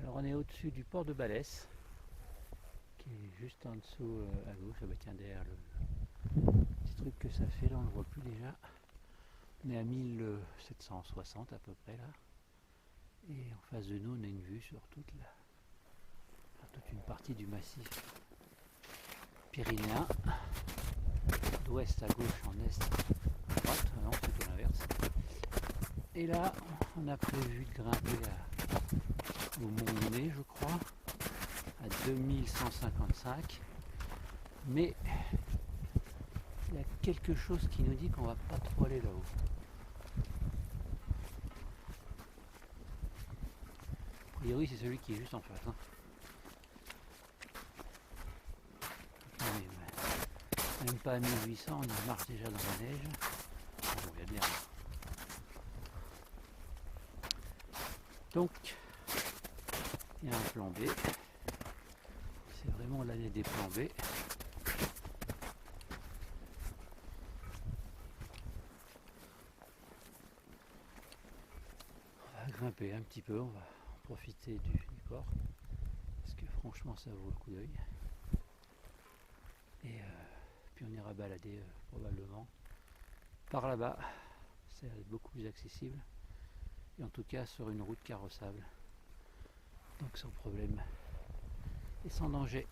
Alors on est au-dessus du port de Balès, qui est juste en dessous à gauche. Ah bah tiens, derrière le petit truc que ça fait là, on ne le voit plus déjà. On est à 1760 à peu près là. Et en face de nous, on a une vue sur toute une partie du massif pyrénéen, d'ouest à gauche, en est à droite, non, c'est plutôt l'inverse. Et là, on a prévu de grimper au Mont Nez, je crois, à 2155. Mais il y a quelque chose qui nous dit qu'on va pas trop aller là-haut. A priori, c'est celui qui est juste en face. Hein. Oui, même pas à 1800, on marche déjà dans la neige. Bon, il y a bien. Donc, il y a un plan B. C'est vraiment l'année des plans B. On va grimper un petit peu, on va profiter du port. Parce que franchement, ça vaut le coup d'œil. Et puis on ira balader probablement par là-bas. C'est beaucoup plus accessible. Et en tout cas sur une route carrossable. Donc sans problème et sans danger.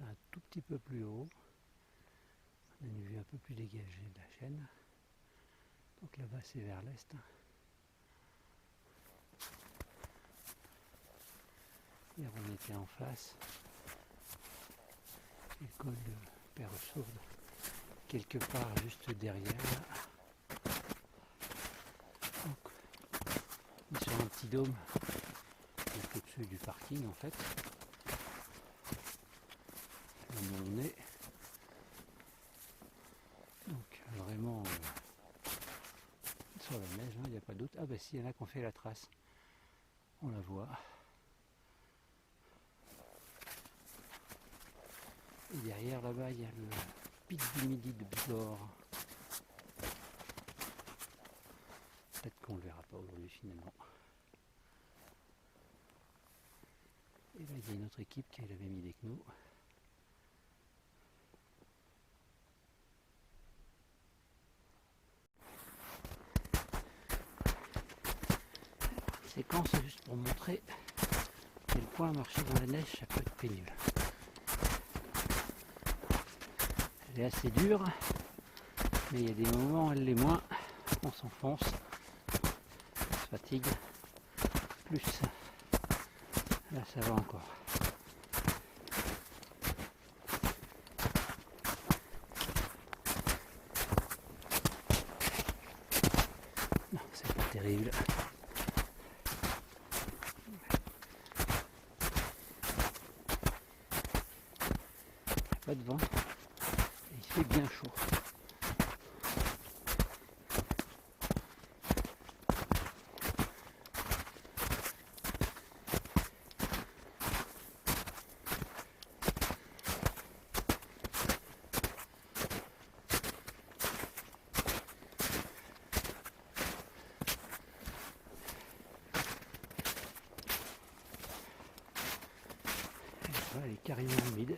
Un tout petit peu plus haut, on a une vue un peu plus dégagée de la chaîne. Donc là-bas c'est vers l'est. Hier on était en face. Le col de Perre-Sourde, quelque part juste derrière. Donc, on est sur un petit dôme qui est au-dessus du parking en fait. Là où on est. Donc vraiment sur la neige, il n'y a pas d'autre. Ah bah si, il y en a qui ont fait la trace. On la voit. Et derrière là-bas, il y a le pic du Midi de Bigorre. Peut-être qu'on ne le verra pas aujourd'hui finalement. Et là, il y a une autre équipe qui a la même idée que nous. Séquence juste pour montrer à quel point marcher dans la neige, ça peut être pénible. Elle est assez dure, mais il y a des moments où elle l'est moins. On s'enfonce, on se fatigue, plus là ça va encore. Non, c'est pas terrible. Pas de vent et il fait bien chaud. Elle est carrément humide,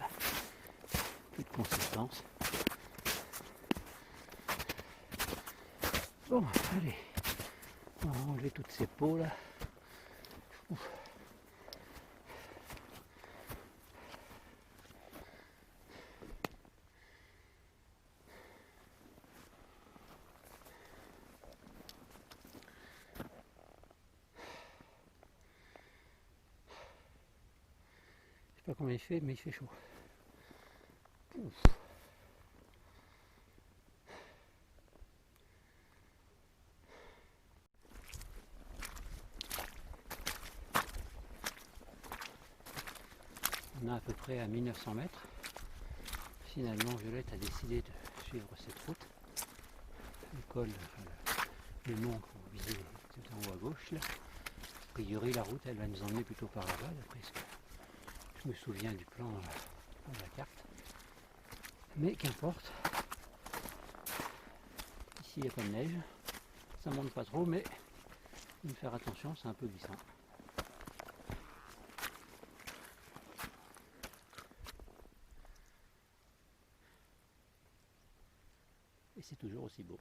plus de consistance. Bon, allez, on va enlever toutes ces peaux là. Ouf. Je sais pas combien il fait, mais il fait chaud. Ouf. On est à peu près à 1900 mètres. Finalement, Violette a décidé de suivre cette route. Le col, le mont qu'on visait tout en haut à gauche. Là. A priori, la route, elle va nous emmener plutôt par là-bas, d'après ce que je me souviens du plan de la carte. Mais qu'importe. ici il n'y a pas de neige, ça monte pas trop, mais il faut faire attention, c'est un peu glissant. Et c'est toujours aussi beau.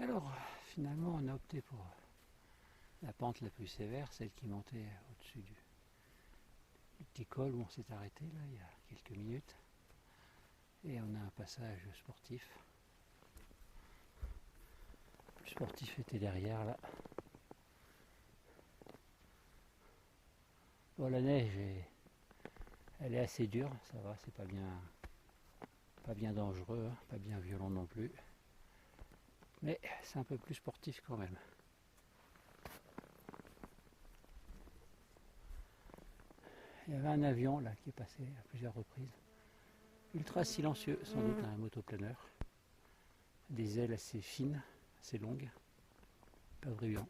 Alors, finalement, on a opté pour la pente la plus sévère, celle qui montait au-dessus du petit col où on s'est arrêté là il y a quelques minutes. Et on a un passage sportif. Le sportif était derrière là. Bon, la neige elle est assez dure, ça va, c'est pas bien dangereux, hein, pas bien violent non plus. Mais c'est un peu plus sportif quand même. Il y avait un avion là qui est passé à plusieurs reprises. Ultra silencieux, sans doute un motoplaneur. Des ailes assez fines, assez longues. Pas brillant.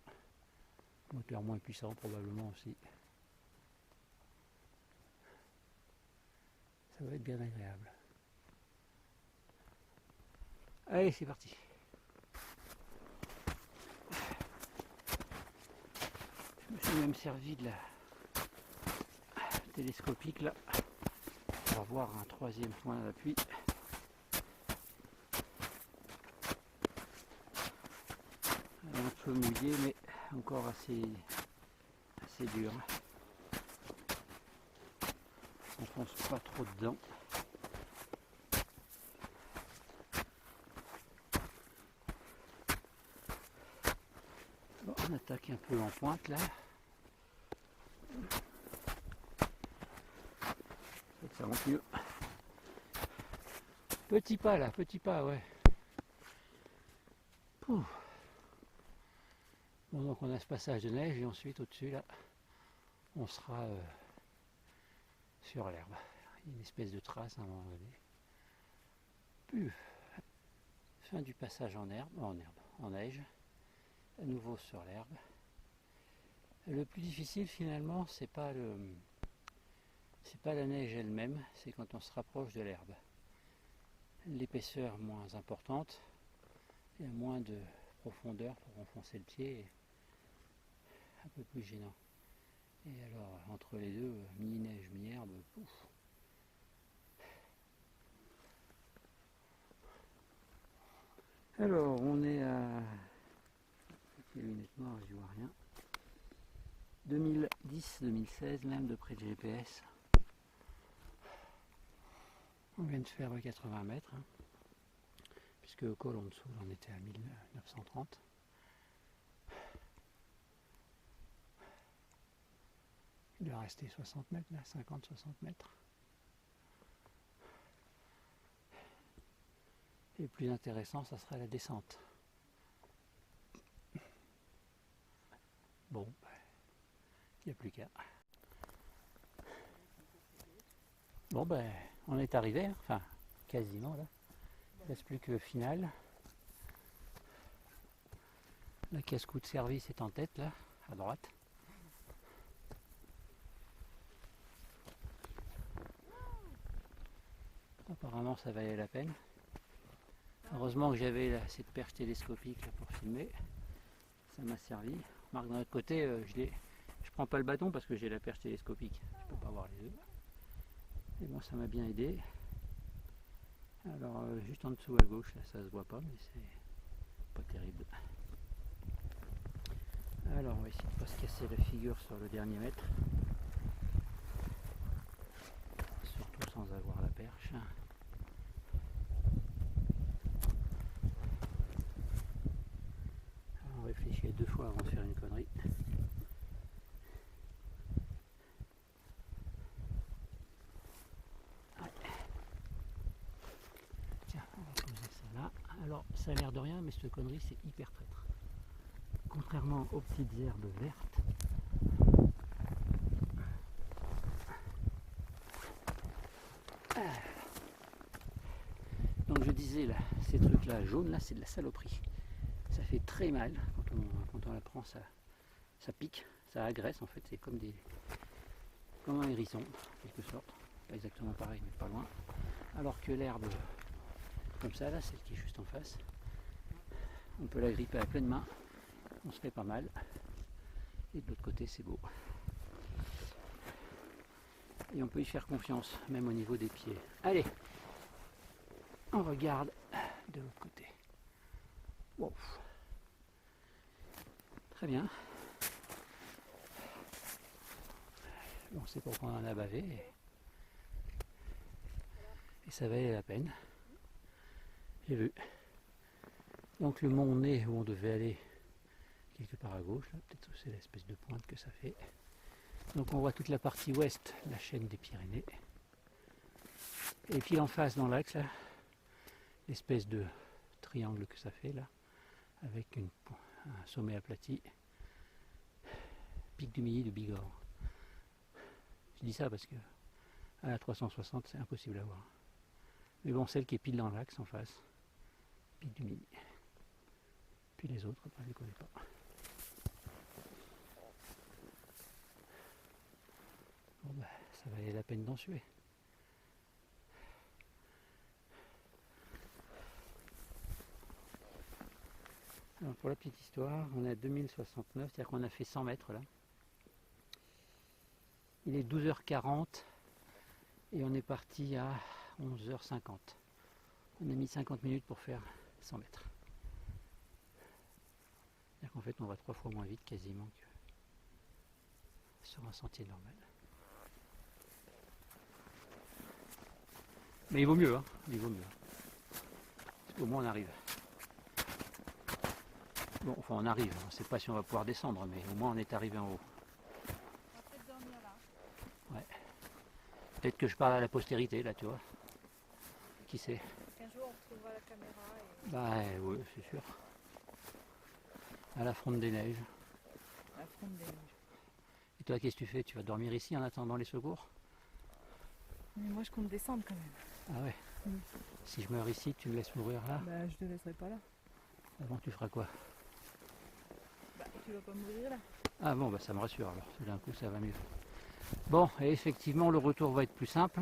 Moteur moins puissant probablement aussi. Ça va être bien agréable. Allez, c'est parti. Je me suis même servi de la télescopique là pour avoir un troisième point d'appui. Un peu mouillé mais encore assez dur. On fonce pas trop dedans. Bon, on attaque un peu en pointe là. Ça monte mieux. Petit pas là, petit pas, ouais. Ouh. Bon, donc on a ce passage de neige et ensuite au-dessus là, on sera sur l'herbe. Il y a une espèce de trace à un moment donné. Fin du passage en neige, à nouveau sur l'herbe. Le plus difficile finalement, c'est pas la neige elle-même, c'est quand on se rapproche de l'herbe. L'épaisseur moins importante, il y a moins de profondeur pour enfoncer le pied, un peu plus gênant. Et alors entre les deux, mi-neige, mi-herbe, pouf. Alors on est à les lunettes noires, je vois rien. 2010-2016 même de près de GPS. On vient de faire 80 mètres, hein, puisque au col en dessous on était à 1930. Il doit rester 60 mètres là, 50-60 mètres. Et le plus intéressant, ça sera la descente. Bon, il n'y a plus qu'à. Bon ben, on est arrivé, hein, enfin quasiment là. Il ne reste plus que le final. La casse-cou de service est en tête là, à droite. Apparemment ça valait la peine. Heureusement que j'avais cette perche télescopique là, pour filmer. Ça m'a servi. Marc, d'un autre côté, je prends pas le bâton parce que j'ai la perche télescopique. Je peux pas voir les deux. Et bon, ça m'a bien aidé. Alors, juste en dessous à gauche, là, ça se voit pas, mais c'est pas terrible. Alors, on va essayer de pas se casser la figure sur le dernier mètre. Surtout sans avoir la perche. Alors, on réfléchit 2 fois avant de faire une connerie. Alors, ça a l'air de rien, mais cette connerie, c'est hyper traître. Contrairement aux petites herbes vertes, je disais, là, ces trucs-là jaunes, là, c'est de la saloperie. Ça fait très mal quand on la prend, ça pique, ça agresse en fait, c'est comme un hérisson, en quelque sorte. Pas exactement pareil, mais pas loin. Alors que l'herbe, comme ça, là, celle qui est juste en face, on peut la gripper à pleine main, on se fait pas mal. Et de l'autre côté, c'est beau. Et on peut y faire confiance, même au niveau des pieds. Allez, on regarde de l'autre côté. Wow. Très bien. On sait pourquoi on en a bavé. Et ça valait la peine. J'ai vu. Donc le mont Nez où on devait aller quelque part à gauche, peut-être c'est l'espèce de pointe que ça fait. Donc on voit toute la partie ouest, la chaîne des Pyrénées. Et puis en face dans l'axe, l'espèce de triangle que ça fait là, avec un sommet aplati, pic du Milly de Bigorre. Je dis ça parce que à la 360 c'est impossible à voir. Mais bon, celle qui est pile dans l'axe en face, pic du Milly. Puis les autres, je ne les connais pas. Bon bah, ça valait la peine d'en suer. Alors pour la petite histoire, on est à 2069, c'est-à-dire qu'on a fait 100 mètres là. Il est 12h40 et on est parti à 11h50. On a mis 50 minutes pour faire 100 mètres. C'est-à-dire qu'en fait on va 3 fois moins vite quasiment que sur un sentier normal. Mais il vaut mieux, hein, il vaut mieux. Parce qu'au moins on arrive. Bon, enfin on arrive, on ne sait pas si on va pouvoir descendre, mais au moins on est arrivé en haut. On va peut-être dormir là. Ouais. Peut-être que je parle à la postérité là, tu vois. Qui sait? Un jour on retrouvera la caméra et... Bah oui, c'est sûr. À la fronde des neiges. la fronde des neiges. Et toi, qu'est-ce que tu fais? Tu vas dormir ici en attendant les secours? Mais moi je compte descendre quand même. Ah ouais. Si je meurs ici, tu me laisses mourir là? Bah je te laisserai pas là. Avant, tu feras quoi? Bah tu vas pas mourir là. Ah bon, bah ça me rassure alors. D'un coup, ça va mieux. Bon, et effectivement, le retour va être plus simple.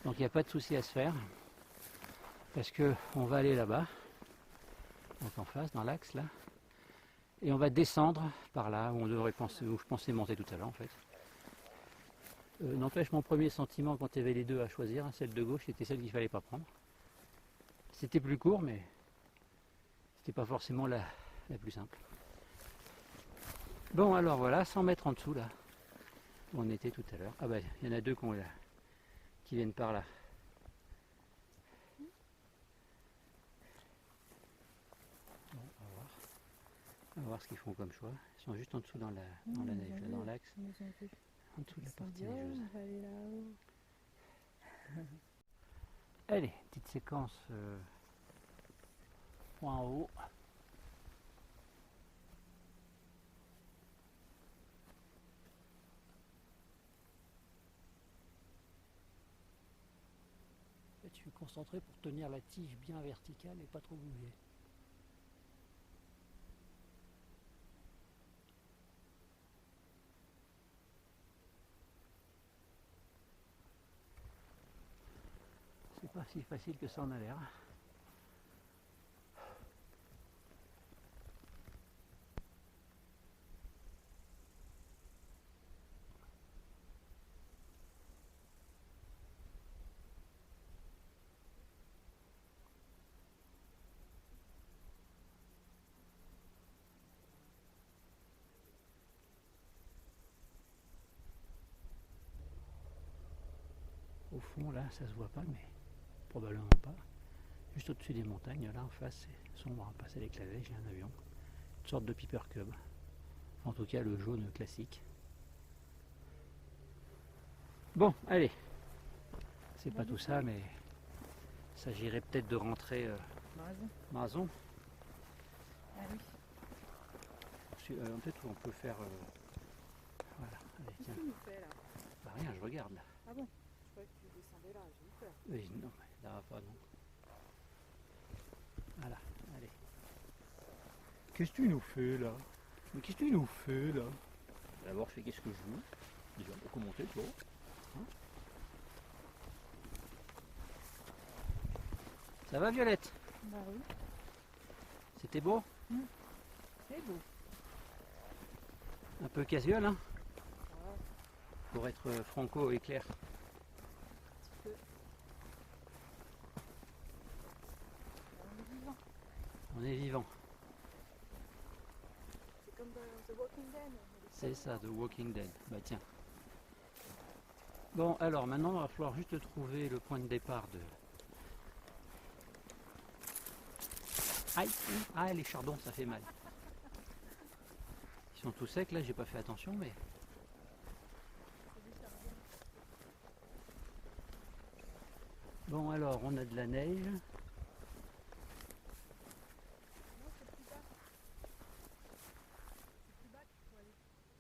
Donc il n'y a pas de souci à se faire. Parce que on va aller là-bas. Donc en face, dans l'axe là. Et on va descendre par là où on devrait penser, où je pensais monter tout à l'heure en fait. N'empêche, mon premier sentiment quand il y avait les deux à choisir, hein, celle de gauche, c'était celle qu'il ne fallait pas prendre. C'était plus court, mais c'était pas forcément la plus simple. Bon, alors voilà, 100 mètres en dessous là, où on était tout à l'heure. Ah bah, il y en a deux qui viennent par là. Bon, on va voir ce qu'ils font comme choix. Ils sont juste en dessous dans la neige, là, dans l'axe. En dessous de la partie neigeuse. On va aller là-haut. Allez, petite séquence point haut. Je suis concentré pour tenir la tige bien verticale et pas trop bouger. C'est pas si facile que ça en a l'air. Au fond là ça se voit pas, mais probablement pas. Juste au-dessus des montagnes, là en face c'est sombre, à passer les clavets, il y a un avion. Une sorte de Piper Cub. En tout cas le jaune classique. Bon, allez. C'est pas tout ça, mais il s'agirait peut-être de rentrer Mazon. Ah oui. Peut-être qu'on peut faire... voilà, allez, tiens. Qu'est-ce qu'il nous fait là? Bah rien, je regarde là. Ah bon? Je croyais que tu descendais là, j'ai eu peur. Oui, non, mais là pas non. Qu'est-ce que tu nous fais là? Mais qu'est-ce que tu nous fais là? D'abord je fais qu'est-ce que je veux. Déjà pour commenter, tu vois. Hein? Ça va Violette? Bah oui. C'était beau? C'est beau. Un peu casual hein? Ouais. Pour être franco et clair. On est vivant. On est vivant. C'est comme dans The Walking Dead. C'est ça, The Walking Dead. Bah tiens. Bon alors maintenant il va falloir juste trouver le point de départ de... Aïe! Ah les chardons ça fait mal. Ils sont tous secs là, j'ai pas fait attention mais... Bon alors on a de la neige. Non, c'est plus bas. C'est plus bas qu'il faut aller.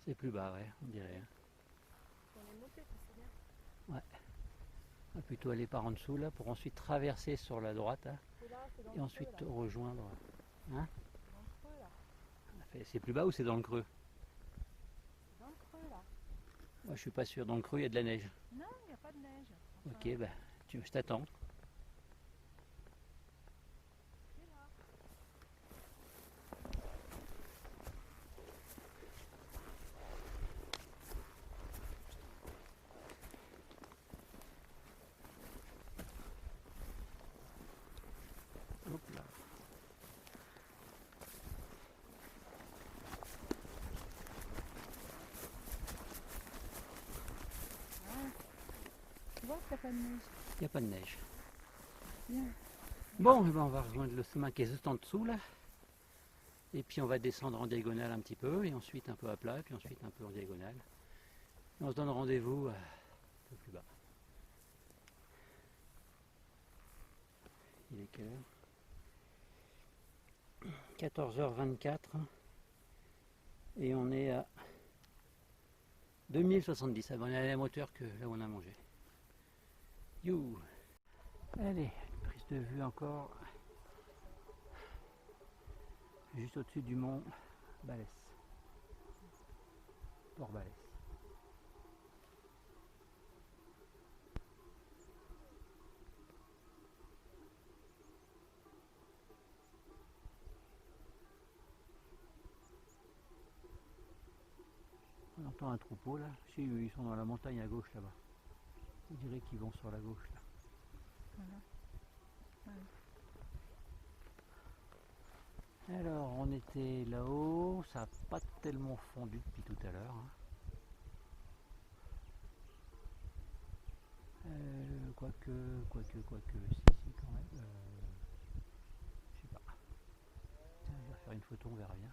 C'est plus bas ouais, on dirait. Hein. On est monté, c'est bien. Ouais. On va plutôt aller par en dessous là pour ensuite traverser sur la droite hein, C'est là, c'est dans et le ensuite creux, là. rejoindre. Hein? C'est dans le creux, là. C'est plus bas ou c'est dans le creux? C'est dans le creux, là. Moi je suis pas sûr, dans le creux il y a de la neige. Non, il n'y a pas de neige. Enfin, Ok, bah je t'attends. c'est là. Hop là. Tu vois qu'il n'y a pas de neige. Il n'y a pas de neige. Bien. Bon, eh ben, on va rejoindre le chemin qui est juste en dessous là. Et puis on va descendre en diagonale un petit peu, et ensuite un peu à plat, puis ensuite un peu en diagonale. Et on se donne rendez-vous un peu plus bas. Il est quelle heure? 14h24. Et on est à 2070. Ah ben, on est à la même hauteur que là où on a mangé. You. Allez, une prise de vue encore. Juste au-dessus du mont Balès. Port Balès. On entend un troupeau là. Si, ils sont dans la montagne à gauche là-bas. On dirait qu'ils vont sur la gauche là. Voilà. Ouais. Alors, on était là-haut. Ça n'a pas tellement fondu depuis tout à l'heure. Hein. Quoique, si, quand même. Je sais pas. Tiens, je vais faire une photo, on verra bien.